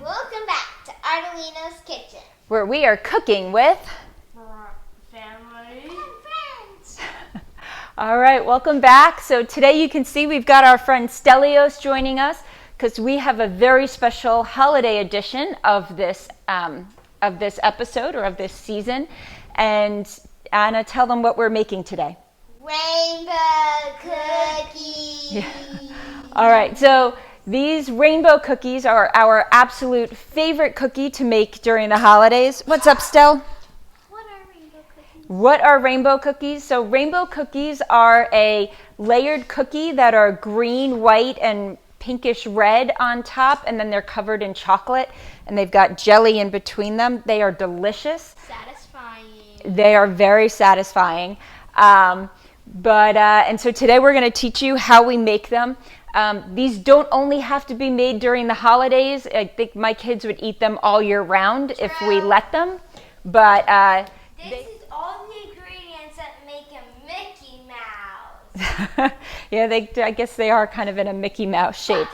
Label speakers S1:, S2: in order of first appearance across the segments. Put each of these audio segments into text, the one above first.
S1: Welcome back to Ardolino's Kitchen,
S2: where we are cooking with
S1: family and friends.
S2: All right, welcome back. So today you can see we've got our friend Stelios joining us because we have a very special holiday edition of this episode or of this season. And Anna, tell them what we're making today.
S1: Rainbow cookies.
S2: Yeah. All right, so these rainbow cookies are our absolute favorite cookie to make during the holidays. What's up, Stel?
S1: What are rainbow cookies?
S2: What are rainbow cookies? So rainbow cookies are a layered cookie that are green, white, and pinkish red on top, and then they're covered in chocolate, and they've got jelly in between them. They are delicious.
S1: Satisfying.
S2: They are very satisfying. And so today we're going to teach you how we make them. These don't only have to be made during the holidays. I think my kids would eat them all year round if we let them. But
S1: this is all the ingredients that make a Mickey Mouse.
S2: yeah, I guess they are kind of in a Mickey Mouse shape.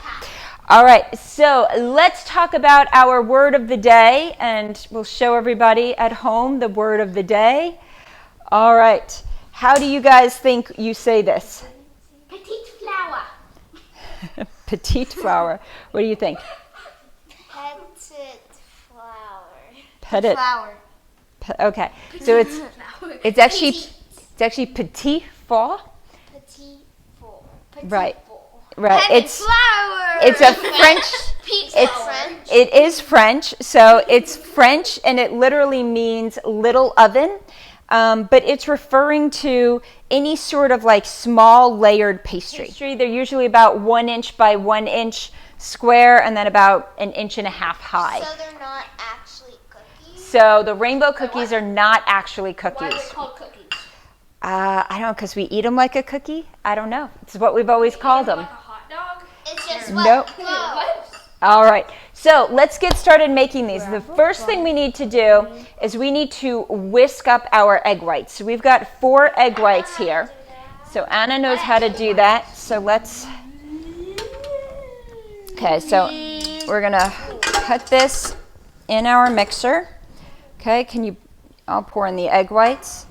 S2: All right, so let's talk about our word of the day, and we'll show everybody at home the word of the day. All right, how do you guys think you say this?
S1: Petite flower.
S2: Petite flower. What do you think?
S1: Petite flower.
S2: Petite
S1: flower.
S2: Okay, so it's actually petit four.
S1: Petit four.
S2: Right. Right. It's
S1: flower.
S2: It's a French.
S1: French.
S2: It is French. So it's French, and it literally means little oven. But it's referring to any sort of like small layered pastry. They're usually about 1 inch by 1 inch square, and then about 1.5 inches high.
S1: So they're not actually cookies?
S2: So the rainbow cookies are not actually cookies.
S1: Why are they called cookies?
S2: I don't know, because we eat them like a cookie? I don't know. It's what we've always called them.
S1: Like a hot dog? It's just
S2: Nope. All right, so let's get started making these. The first thing we need to do is we need to whisk up our egg whites. So we've got 4 egg whites here. So Anna knows how to do that. So let's, okay, so we're gonna put this in our mixer. Okay, I'll pour in the egg whites.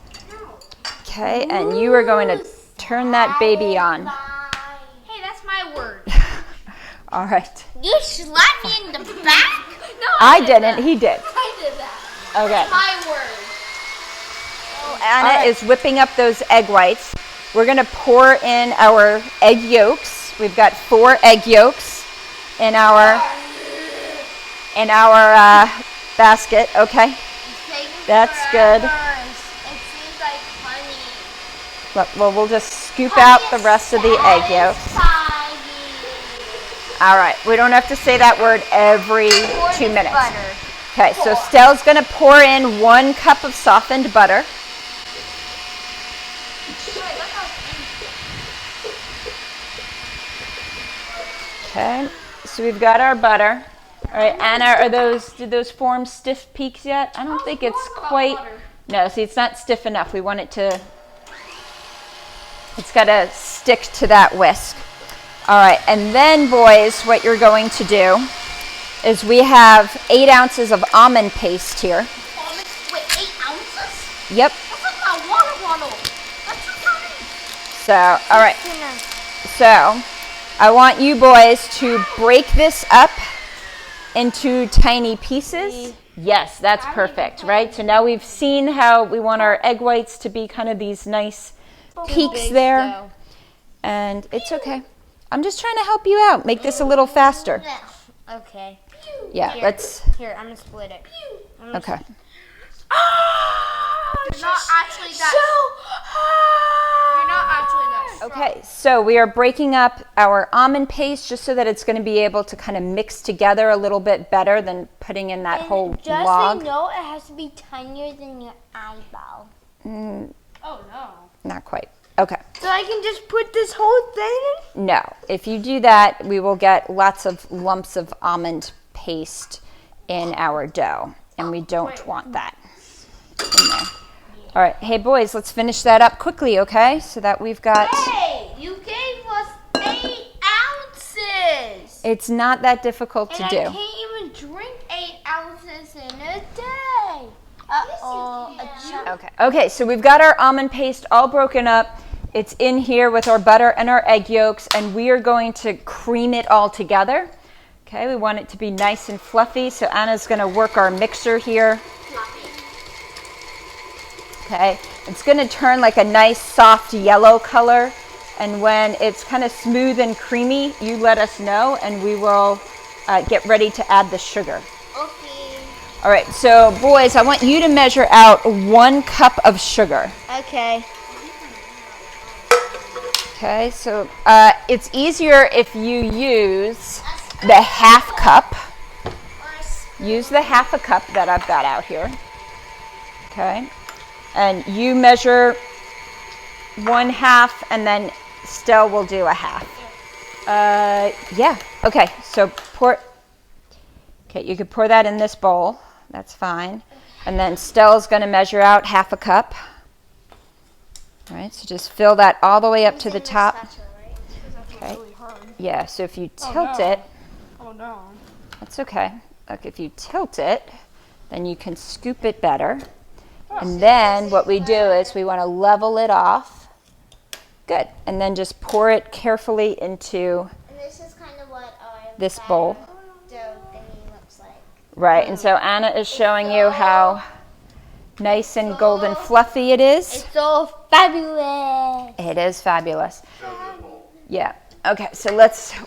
S2: Okay, and you are going to turn that baby on.
S1: Hey, that's my word.
S2: All right.
S1: You slapped me in the back? No,
S2: I didn't. He did.
S1: I did that.
S2: Okay.
S1: That's my word.
S2: Anna is whipping up those egg whites. We're going to pour in our egg yolks. We've got 4 egg yolks in our basket. Okay. That's good.
S1: It seems like honey.
S2: Well, we'll just scoop out the rest of the egg yolks. All right. We don't have to say that word every 2 minutes.
S1: Butter.
S2: Okay. So Stell's going to pour in 1 cup of softened butter. Okay. So we've got our butter. All right, Anna, did those form stiff peaks yet? I don't think it's quite. No, see, it's not stiff enough. We want it's got to stick to that whisk. All right, and then, boys, what you're going to do is we have 8 ounces of almond paste here.
S1: Wait, 8 ounces?
S2: Yep.
S1: That's like my water bottle. That's so funny.
S2: So, all right. So, I want you boys to break this up into tiny pieces. Yes, that's perfect, right? So now we've seen how we want our egg whites to be kind of these nice peaks there. And it's okay. I'm just trying to help you out. Make this a little faster.
S1: Okay.
S2: Yeah,
S1: Here.
S2: let's.
S1: Here, I'm going to split it.
S2: Okay.
S1: You're not actually that. You're not actually that strong.
S2: Okay, so we are breaking up our almond paste just so that it's going to be able to kind of mix together a little bit better than putting in that whole
S1: just
S2: log.
S1: so you know, it has to be tinier than your eyeball.
S3: Oh, no.
S2: Not quite. Okay.
S1: So I can just put this whole thing in?
S2: No. If you do that, we will get lots of lumps of almond paste in our dough, and we don't want that in there. All right. Hey, boys, let's finish that up quickly, okay? So that we've got...
S1: Hey, you gave us 8 ounces.
S2: It's not that difficult to
S1: And
S2: do.
S1: I can't even drink Uh-oh. A chunk.
S2: Okay, so we've got our almond paste all broken up. It's in here with our butter and our egg yolks, and we are going to cream it all together. Okay, we want it to be nice and fluffy, so Anna's going to work our mixer here.
S1: Fluffy.
S2: Okay, it's going to turn like a nice soft yellow color, and when it's kind of smooth and creamy, you let us know, and we will get ready to add the sugar.
S1: Okay.
S2: All right, so boys, I want you to measure out 1 cup of sugar.
S1: Okay.
S2: Okay, so it's easier if you use the half cup. Use the half a cup that I've got out here. Okay, and you measure 1/2, and then Stell will do a half. Yeah, okay, so pour. Okay, you could pour that in this bowl. That's fine. And then Stell's going to measure out 1/2 cup. All right, so just fill that all the way up to the top. Okay. Yeah, so if you tilt it.
S3: Oh no.
S2: That's okay. Look, if you tilt it, then you can scoop it better. And then what we do is we want to level it off. Good. And then just pour it carefully into
S1: And this is kind of what our
S2: this bowl.
S1: dough thingy looks like.
S2: Right, and so Anna is showing you how nice and golden fluffy it is.
S1: It's so fabulous.
S2: It is fabulous. Yeah. Okay, so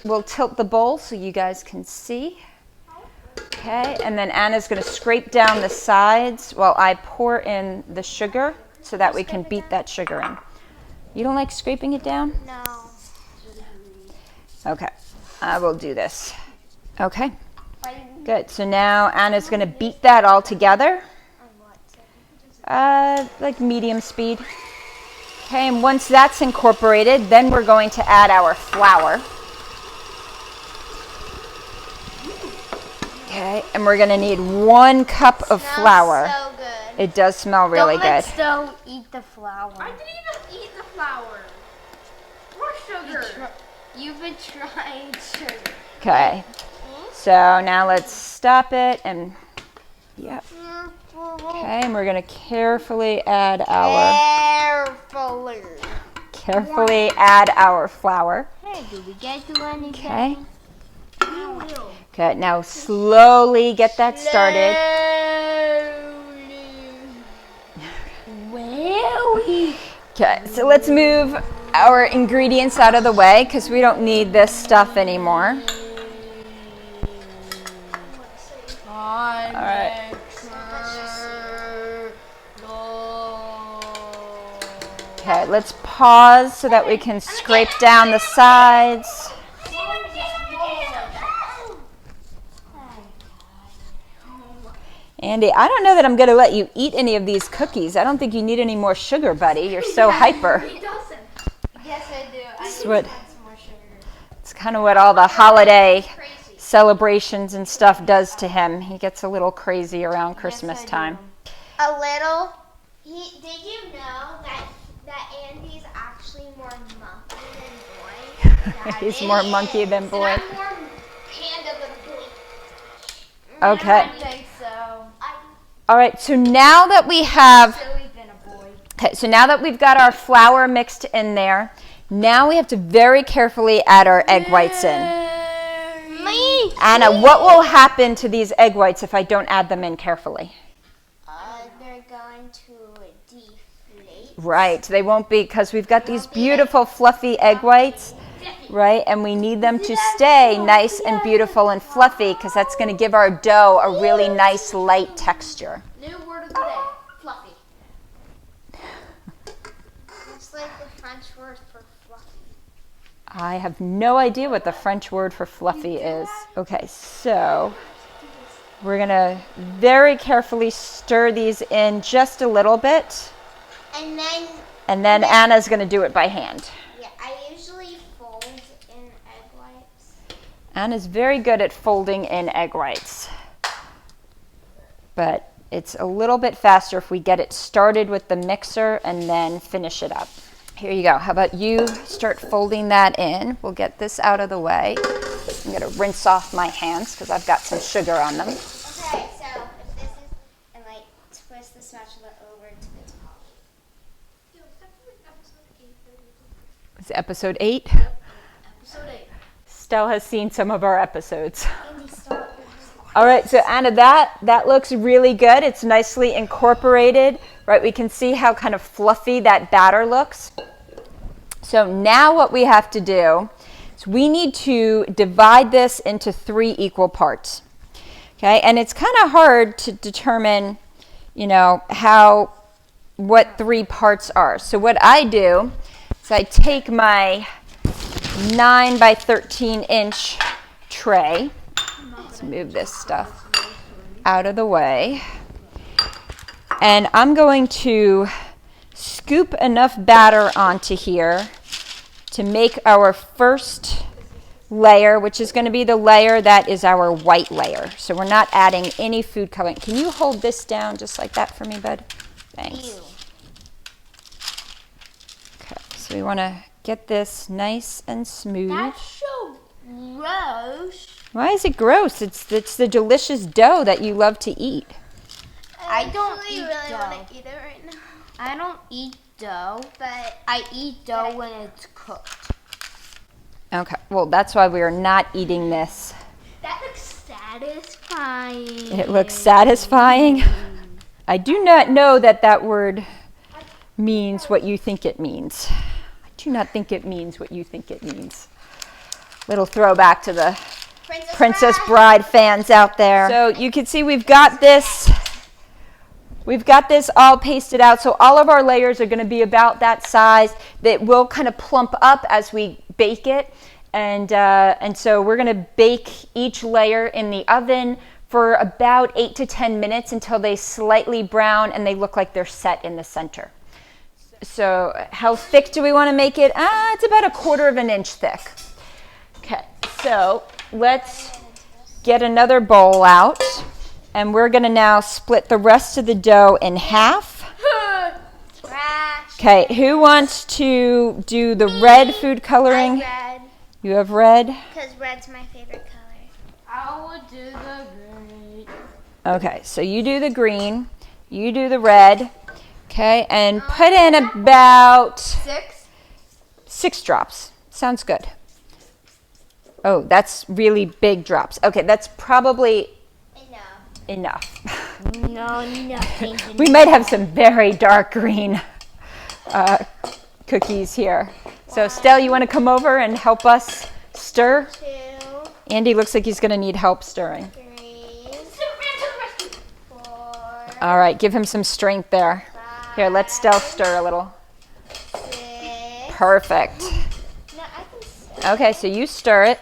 S2: we'll tilt the bowl so you guys can see. Okay, and then Anna's going to scrape down the sides while I pour in the sugar so that we can beat that sugar in. You don't like scraping it down?
S1: No.
S2: Okay, I will do this. Okay, good. So now Anna's going to beat that all together. Like medium speed. Okay, and once that's incorporated, then we're going to add our flour. Okay, and we're going to need 1 cup of flour.
S1: So good.
S2: It does smell really good.
S1: Don't eat the flour.
S3: I didn't even eat the flour. More sugar.
S1: You've been trying sugar.
S2: Okay, so now let's stop it and, yep. Okay, and we're going to carefully add our flour.
S1: Hey, did we get to anything?
S2: Okay. Okay, now slowly get that started. Okay, so let's move our ingredients out of the way because we don't need this stuff anymore. All right. Okay, let's pause so that we can scrape down the sides. Andy, I don't know that I'm going to let you eat any of these cookies. I don't think you need any more sugar, buddy. You're so hyper.
S1: He doesn't. Yes, I do.
S2: It's more sugar. It's kind of what all the holiday celebrations and stuff does to him. He gets a little crazy around Christmas time.
S1: A little. Did you know that Andy's actually more monkey than boy?
S2: He's more monkey than boy.
S1: And I'm more panda than boy.
S2: Okay.
S1: I think so.
S2: All right, so now that we have,
S1: Silly than a boy.
S2: okay, so now that we've got our flour mixed in there, now we have to very carefully add our egg whites in.
S1: Me.
S2: Anna, what will happen to these egg whites if I don't add them in carefully?
S1: They're going to deflate.
S2: Right, they won't be because we've got these beautiful fluffy egg whites, right? And we need them to stay nice and beautiful and fluffy because that's going to give our dough a really nice light texture.
S1: New word of the day, fluffy. It's like the French word for fluffy.
S2: I have no idea what the French word for fluffy is. Okay, so we're going to very carefully stir these in just a little bit.
S1: And
S2: then Anna's going to do it by hand.
S1: Yeah, I usually fold in egg whites.
S2: Anna's very good at folding in egg whites. But it's a little bit faster if we get it started with the mixer and then finish it up. Here you go. How about you start folding that in? We'll get this out of the way. I'm going to rinse off my hands because I've got some sugar on them.
S1: Okay, so if this is, and like twist the spatula over to the top.
S2: It's episode 8.
S3: Episode 8.
S2: Stell has seen some of our episodes.
S1: Andy, stop.
S2: All right, so Anna, that looks really good. It's nicely incorporated, right? We can see how kind of fluffy that batter looks. So now what we have to do is we need to divide this into 3 equal parts. Okay, and it's kind of hard to determine, what 3 parts are. So what I do is I take my 9 by 13 inch tray. Let's move this stuff out of the way. And I'm going to scoop enough batter onto here to make our first layer, which is going to be the layer that is our white layer. So we're not adding any food coloring. Can you hold this down just like that for me, bud? Thanks.
S1: Ew.
S2: Okay, so we want to get this nice and smooth.
S1: That's so gross.
S2: Why is it gross? It's the delicious dough that you love to eat.
S1: I don't
S3: actually
S1: eat
S3: really
S1: dough.
S3: want to eat it right now.
S1: I don't eat dough,
S3: But
S1: I eat dough when it's cooked.
S2: Okay, well, that's why we are not eating this.
S3: that looks satisfying.
S2: It looks satisfying. I do not know that word means what you think it means. I do not think it means what you think it means. Little throwback to the Princess Bride fans out there. So you can see we've got this all pasted out. So all of our layers are going to be about that size. That will kind of plump up as we bake it. And so we're going to bake each layer in the oven for about 8 to 10 minutes until they slightly brown and they look like they're set in the center. So how thick do we want to make it? It's about 1/4 inch thick. Okay, so let's get another bowl out, and we're going to now split the rest of the dough in half. Okay, who wants to do the red food coloring?
S1: Red,
S2: You have red?
S1: because red's my favorite color.
S3: I will do the green.
S2: Okay, so you do the green, you do the red, okay, and put in about 6 drops. Sounds good. Oh, that's really big drops. Okay, that's probably enough.
S1: No, nothing.
S2: We might have some very dark green cookies here. So, Stell, you want to come over and help us stir?
S1: 2,
S2: Andy looks like he's going to need help stirring.
S1: 3, 4,
S2: All right, give him some strength there. Here, let Stell stir a little.
S1: 6.
S2: Perfect.
S1: No, I can stir.
S2: Okay, so you stir it.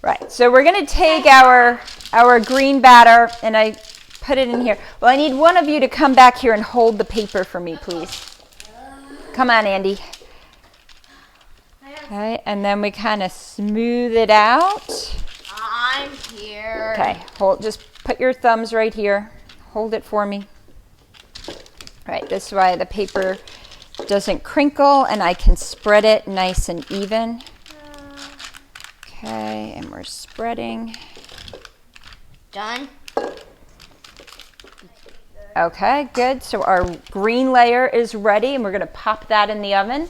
S2: Right, so we're going to take our green batter, and I put it in here. Well, I need one of you to come back here and hold the paper for me, please. Come on, Andy. Okay, and then we kind of smooth it out.
S3: I'm here.
S2: Okay, just put your thumbs right here. Hold it for me. Right, this way the paper doesn't crinkle and I can spread it nice and even. Okay, and we're spreading.
S1: Done.
S2: Okay, good. So our green layer is ready and we're going to pop that in the oven.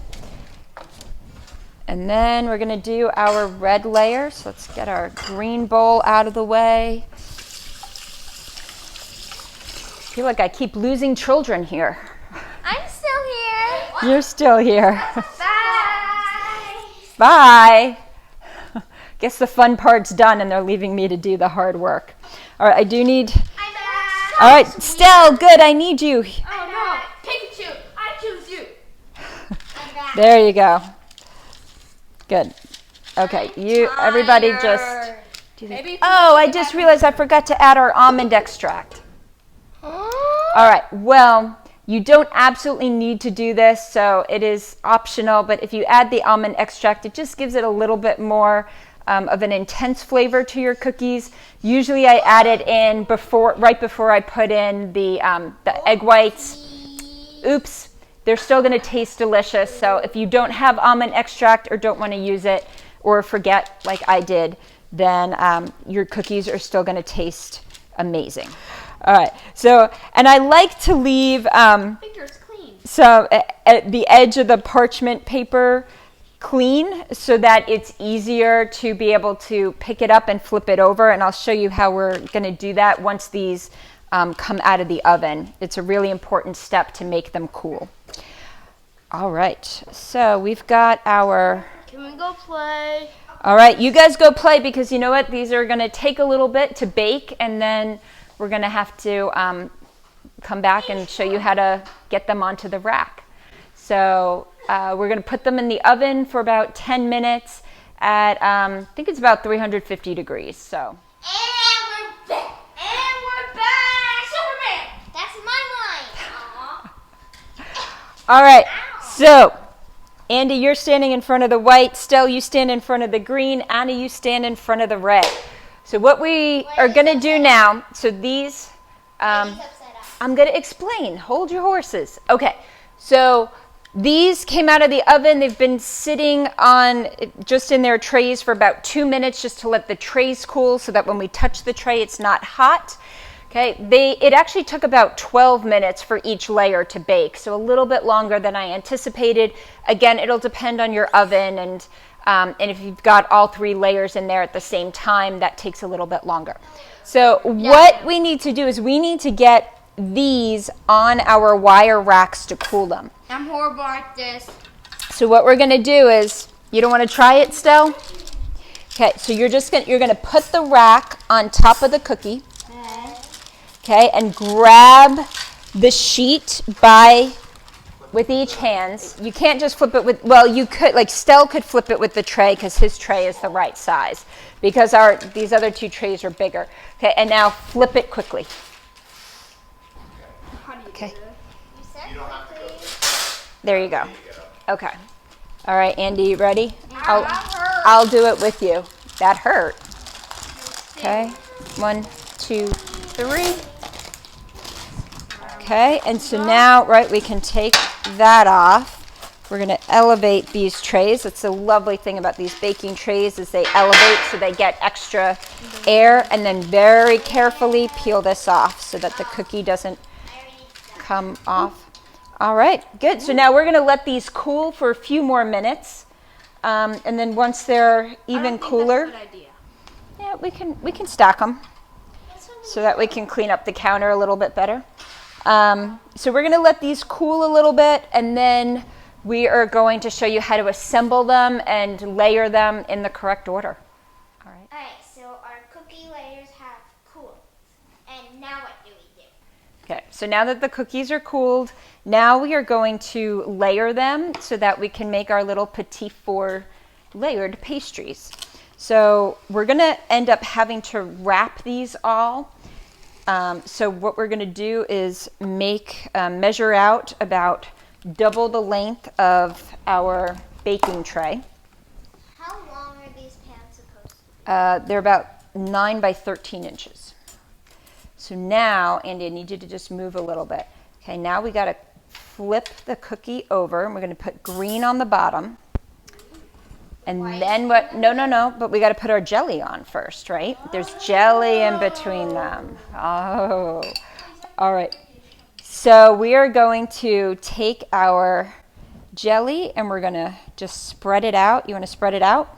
S2: And then we're going to do our red layer. So let's get our green bowl out of the way. I feel like I keep losing children here.
S1: I'm still here.
S2: You're still here.
S1: Bye.
S2: Bye. Guess the fun part's done and they're leaving me to do the hard work. All right, I do need...
S1: I'm back.
S2: All right, Stell, good, I need you.
S3: Oh no, Pikachu, I choose you.
S1: I'm back.
S2: There you go. Good. Okay, everybody just...
S3: Maybe
S2: Oh, I just realized I forgot to add our almond extract. All right, well, you don't absolutely need to do this, so it is optional, but if you add the almond extract, it just gives it a little bit more of an intense flavor to your cookies. Usually I add it in right before I put in the egg whites. Oops, they're still going to taste delicious, so if you don't have almond extract or don't want to use it or forget like I did, then your cookies are still going to taste amazing. All right. So, and I like to leave
S3: Fingers clean.
S2: at the edge of the parchment paper clean so that it's easier to be able to pick it up and flip it over. And I'll show you how we're going to do that once these come out of the oven. It's a really important step to make them cool. All right. So we've got our...
S3: Can we go play?
S2: All right. You guys go play because you know what? These are going to take a little bit to bake, and then we're going to have to come back and show you how to get them onto the rack. So we're going to put them in the oven for about 10 minutes at, I think it's about 350 degrees. So.
S1: And we're back. Superman. That's my line.
S2: All right. So, Andy, you're standing in front of the white. Stell, you stand in front of the green. Anna, you stand in front of the red. So what we are going to do now, so these, I'm going to explain. Hold your horses. Okay. So these came out of the oven. They've been sitting on just in their trays for about 2 minutes just to let the trays cool so that when we touch the tray, it's not hot. Okay, it actually took about 12 minutes for each layer to bake, so a little bit longer than I anticipated. Again, it'll depend on your oven, and if you've got all 3 layers in there at the same time, that takes a little bit longer. So what we need to do is we need to get these on our wire racks to cool them.
S3: I'm horrible at this.
S2: So what we're going to do is, you don't want to try it, Stell? Okay, so you're going to put the rack on top of the cookie. Okay, and grab the sheet with each hands. You can't just flip it with, well, you could, like Stell could flip it with the tray because his tray is the right size because these other 2 trays are bigger. Okay, and now flip it quickly.
S3: How do you
S2: Okay.
S3: do this?
S1: You don't have to go.
S2: There you go. Okay. All right, Andy, you ready?
S3: That hurt.
S2: I'll do it with you. That hurt. Okay, 1, 2, 3. Okay, and so now, right, we can take that off. We're going to elevate these trays. That's the lovely thing about these baking trays is they elevate so they get extra air, and then very carefully peel this off so that the cookie doesn't come off. All right, good. So now we're going to let these cool for a few more minutes, and then once they're even cooler,
S3: That's a good idea.
S2: yeah, we can stack them so that we can clean up the counter a little bit better. So we're going to let these cool a little bit, and then we are going to show you how to assemble them and layer them in the correct order. All right.
S1: Alright, so our cookie layers have cooled. And now what do we do?
S2: Okay, so now that the cookies are cooled, now we are going to layer them so that we can make our little petit four layered pastries. So we're going to end up having to wrap these all. So what we're going to do is measure out about double the length of our baking tray.
S1: How long are these pans supposed to be?
S2: They're about 9 by 13 inches. So now, Andy, I need you to just move a little bit. Okay, now we got to flip the cookie over, and we're going to put green on the bottom. And then what? No, but we got to put our jelly on first, right? There's jelly in between them. Oh, all right. So we are going to take our jelly and we're going to just spread it out. You want to spread it out?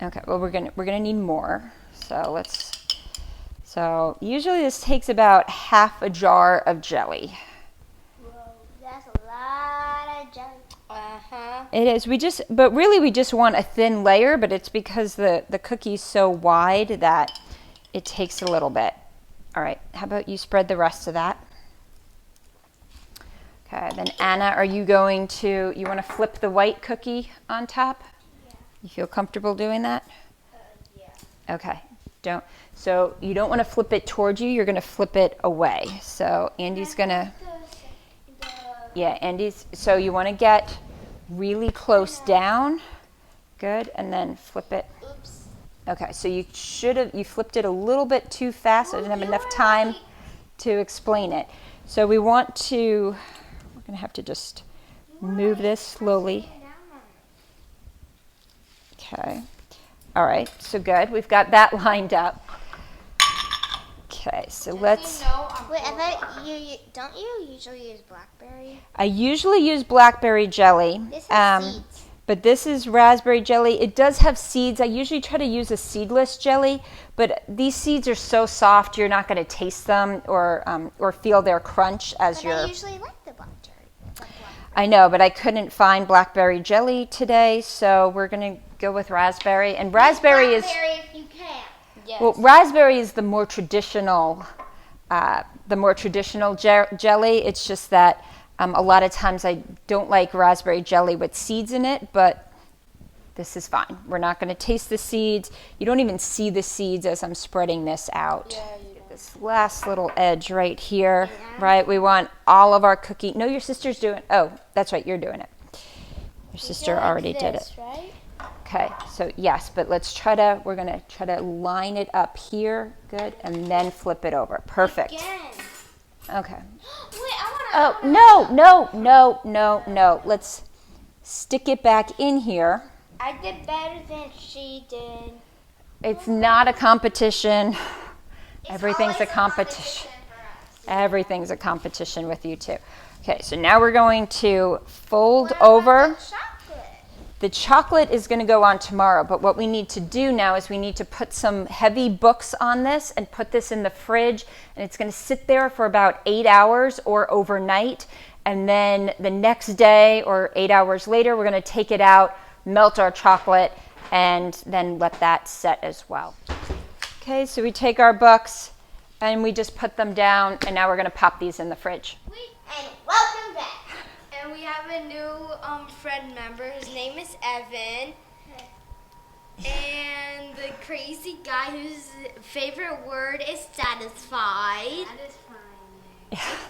S2: Okay, well we're gonna need more. So usually this takes about half a jar of jelly.
S1: Whoa, that's a lot of jelly.
S3: Uh-huh.
S2: It is. But really we just want a thin layer, but it's because the cookie's so wide that it takes a little bit. All right, how about you spread the rest of that? Okay, then Anna, are you want to flip the white cookie on top?
S1: Yeah.
S2: You feel comfortable doing that?
S1: Yeah.
S2: Okay. So you don't want to flip it towards you, you're going to flip it away. So Andy's going to, so you want to get really close down. Good, and then flip it.
S1: Oops.
S2: Okay, so you flipped it a little bit too fast. I didn't have enough time to explain it. So we're going to have to just move this slowly. Okay. Okay. All right, so good. We've got that lined up. Okay, so let's...
S1: Wait, I thought don't you usually use blackberry?
S2: I usually use blackberry jelly.
S1: This has seeds.
S2: But this is raspberry jelly. It does have seeds. I usually try to use a seedless jelly, but these seeds are so soft you're not going to taste them or feel their crunch as
S1: But
S2: you're...
S1: I usually like the blackberry.
S2: I know, but I couldn't find blackberry jelly today, so we're going to go with raspberry. And raspberry is...
S1: Blackberry if you can.
S3: Yes.
S2: Well, raspberry is the more traditional jelly. It's just that a lot of times I don't like raspberry jelly with seeds in it, but this is fine. We're not going to taste the seeds. You don't even see the seeds as I'm spreading this out.
S3: Yeah, you
S2: Get this last little edge right here, right? We want all of our cookie. No, your sister's doing. Oh, that's right. You're doing it. Your sister already did it.
S1: Right?
S2: Okay, so yes, but we're gonna try to line it up here, good, and then flip it over. Perfect.
S1: Again.
S2: Okay.
S1: Wait, I
S2: Oh, no. Let's stick it back in here.
S1: I did better than she did.
S2: It's not a competition.
S1: It's
S2: Everything's
S1: always
S2: a competition.
S1: for us.
S2: Everything's a competition with you too. Okay, so now we're going to fold
S1: What about
S2: over.
S1: the chocolate?
S2: The chocolate is going to go on tomorrow, but what we need to do now is we need to put some heavy books on this and put this in the fridge, and it's going to sit there for about 8 hours or overnight, and then the next day or 8 hours later, we're going to take it out, melt our chocolate, and then let that set as well. Okay, so we take our books and we just put them down, and now we're going to pop these in the fridge.
S1: And welcome back.
S3: And we have a new friend member. His name is Evan. And the crazy guy whose favorite word is satisfied.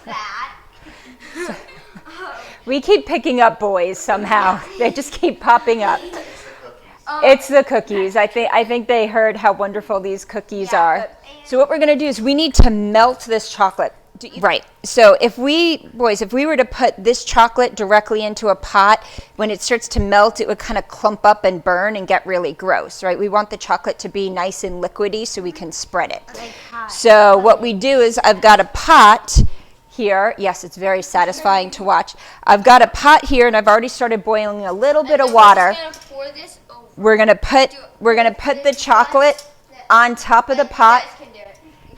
S3: That.
S2: We keep picking up boys somehow. They just keep popping up. It's the cookies. I think they heard how wonderful these cookies are. So what we're going to do is we need to melt this chocolate. Right. So if we were to put this chocolate directly into a pot, when it starts to melt, it would kind of clump up and burn and get really gross, right? We want the chocolate to be nice and liquidy so we can spread it. So what we do is I've got a pot here. Yes, it's very satisfying to watch. I've got a pot here and I've already started boiling a little bit of water. We're gonna put the chocolate on top of the pot.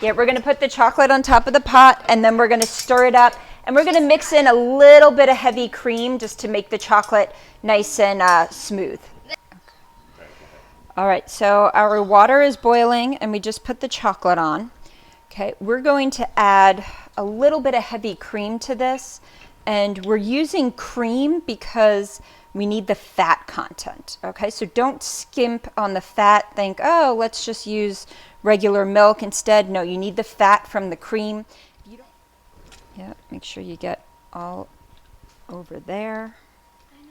S2: Yeah, we're going to put the chocolate on top of the pot, and then we're going to stir it up, and we're going to mix in a little bit of heavy cream just to make the chocolate nice and smooth. All right, so our water is boiling, and we just put the chocolate on. Okay, we're going to add a little bit of heavy cream to this, and we're using cream because we need the fat content. Okay, so don't skimp on the fat. Think, oh, let's just use regular milk instead. No, you need the fat from the cream. Yeah, make sure you get all over there.
S1: I know.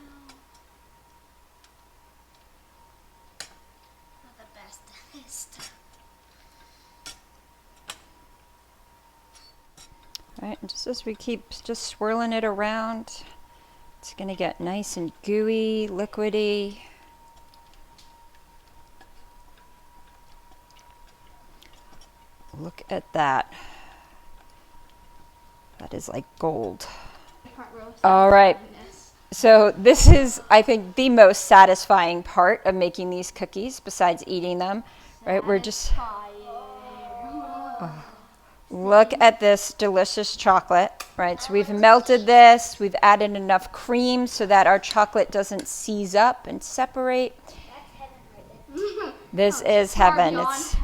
S1: Not the best at this.
S2: All right, and just as we keep just swirling it around, it's going to get nice and gooey, liquidy. Look at that. That is like gold. All right. So this is, I think, the most satisfying part of making these cookies besides eating them, right? We're just... Look at this delicious chocolate, right? So we've melted this. We've added enough cream so that our chocolate doesn't seize up and separate. This is heaven. It's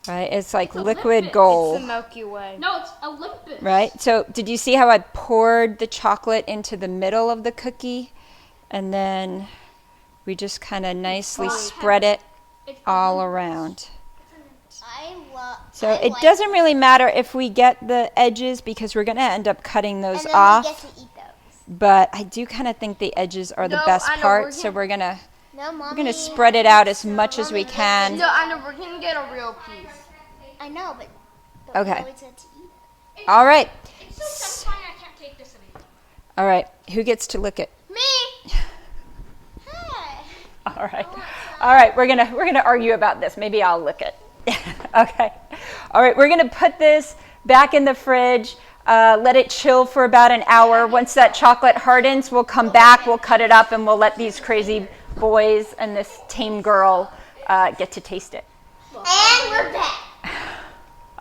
S2: right. It's like liquid gold.
S3: It's the Milky Way.
S4: No, it's Olympus.
S2: Right. So did you see how I poured the chocolate into the middle of the cookie, and then we just kind of nicely spread it all around. So it doesn't really matter if we get the edges because we're going to end up cutting those off.
S1: We get to eat those.
S2: But I do kind of think the edges are the best part, so we're gonna spread it out as much as we can.
S3: No, I know, we're gonna get a real piece.
S1: I know, but
S2: Okay.
S1: we always get to eat it.
S2: All right.
S4: It's so satisfying I can't take this anymore.
S2: All right. Who gets to lick it?
S1: Me. Hey.
S2: All right. All right, we're gonna argue about this. Maybe I'll lick it. Okay. All right, we're gonna put this back in the fridge. Let it chill for about an hour. Once that chocolate hardens, we'll come back. We'll cut it up, and we'll let these crazy boys and this tame girl get to taste it.
S1: And we're back.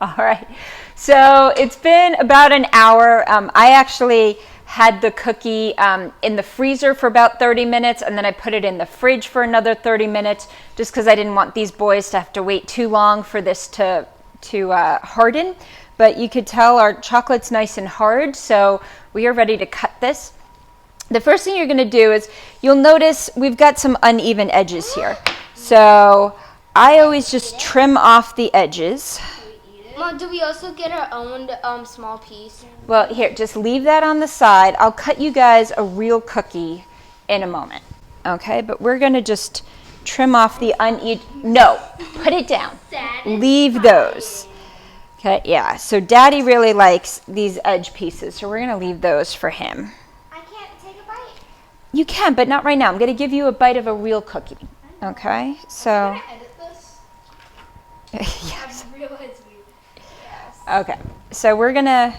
S2: All right. So it's been about an hour. I actually had the cookie in the freezer for about 30 minutes, and then I put it in the fridge for another 30 minutes just because I didn't want these boys to have to wait too long for this to harden. But you could tell our chocolate's nice and hard, so we are ready to cut this. The first thing you're going to do is you'll notice we've got some uneven edges here. So I always just trim off the edges.
S3: Mom, do we also get our own small piece?
S2: Well, here, just leave that on the side. I'll cut you guys a real cookie in a moment. Okay, but we're going to just trim off the uneven. No, put it down. Leave those. Okay, yeah, so Daddy really likes these edge pieces, so we're going to leave those for him.
S1: I can't take a bite.
S2: You can, but not right now. I'm going to give you a bite of a real cookie. Okay, so.
S4: Edit this.
S2: Yes.
S4: I realized we.
S2: Okay, so we're going to.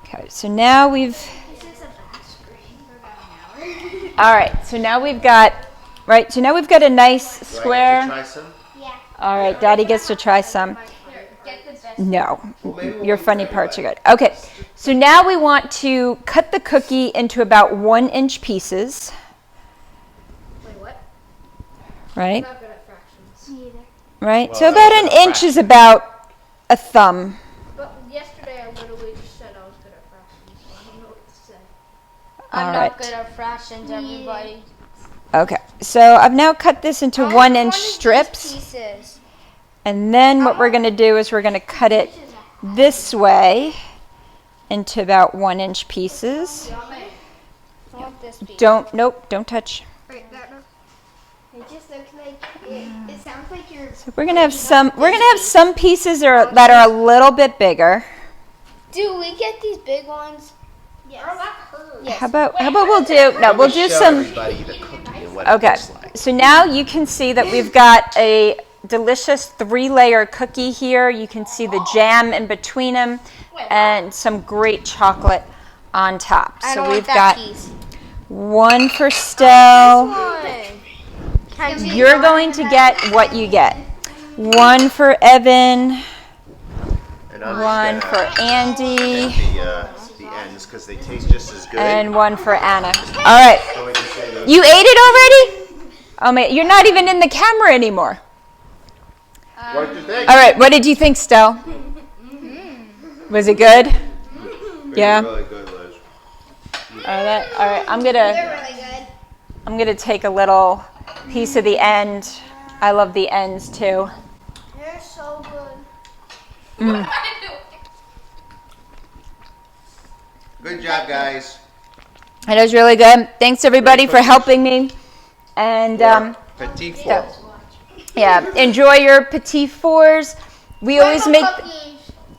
S2: Okay, so now we've.
S1: This is a back screen for about an hour.
S2: All right, so now we've got. Right, so now we've got a nice
S5: Do I
S2: square.
S5: get to try some?
S1: Yeah.
S2: All right, Daddy gets to try some.
S4: Get the best.
S2: No,
S5: maybe we'll
S2: your
S5: do
S2: funny
S5: that
S2: parts are
S5: anyway.
S2: good. Okay, so now we want to cut the cookie into about 1-inch pieces,
S4: Wait, what?
S2: right?
S4: Not good at fractions.
S2: Right,
S5: Well,
S2: so about
S5: that's
S2: an
S5: a
S2: inch is
S5: fraction.
S2: about a thumb.
S4: But yesterday I literally just said I was good at fractions, so I don't know what to say.
S2: All
S3: I'm
S2: right.
S3: not good at fractions, everybody.
S2: Okay, so I've now cut this into 1-inch strips,
S3: Pieces.
S2: and then what we're going to do is we're going to cut it this way into about 1-inch pieces.
S3: I want this piece.
S2: Don't touch.
S1: It just looks like it sounds like you're.
S2: We're gonna have some pieces that are a little bit bigger.
S3: Do we get these big ones?
S1: Yes.
S3: Yes.
S2: How about we'll do
S5: Show
S2: some.
S5: everybody the cookie and what it
S2: Okay,
S5: looks like.
S2: so now you can see that we've got a delicious 3-layer cookie here. You can see the jam in between them and some great chocolate on top.
S3: I
S2: So
S3: don't
S2: we've
S3: want that
S2: got
S3: piece.
S2: one for Stell.
S3: One.
S2: You're going to get what you get. One for Evan,
S5: And I'm
S2: one
S5: just
S2: for
S5: gonna
S2: Andy,
S5: get the ends because they taste just as good.
S2: and one for Anna. All right.
S5: So we can say those-
S2: You ate it already? Oh man, you're not even in the camera anymore.
S5: What did you think?
S2: All right, what did you think, Stell? Was it good? Yeah.
S5: Really good, Liz.
S2: All right, I'm
S1: They're really good.
S2: gonna take a little piece of the end. I love the ends too.
S1: They're so good.
S5: Good job, guys.
S2: It was really good. Thanks everybody for helping me. And
S5: Petit four.
S2: yeah, enjoy your petit fours. We always make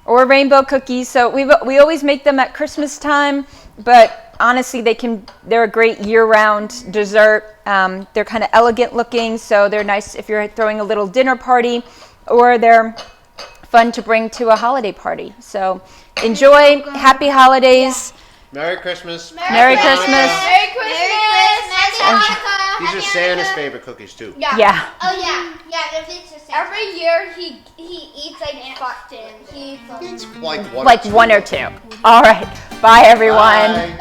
S2: or rainbow cookies. So we always make them at Christmas time, but honestly, they're a great year-round dessert. They're kind of elegant looking, so they're nice if you're throwing a little dinner party, or they're fun to bring to a holiday party. So enjoy. Happy holidays.
S5: Merry Christmas.
S2: Merry Christmas.
S1: Merry Christmas. Happy Hanukkah.
S5: These are Santa's favorite cookies too.
S2: Yeah.
S1: Oh yeah. Yeah, they're just
S3: Every year he eats like he eats
S5: It's like one.
S2: Like one or two. All right. Bye, everyone.
S5: Bye.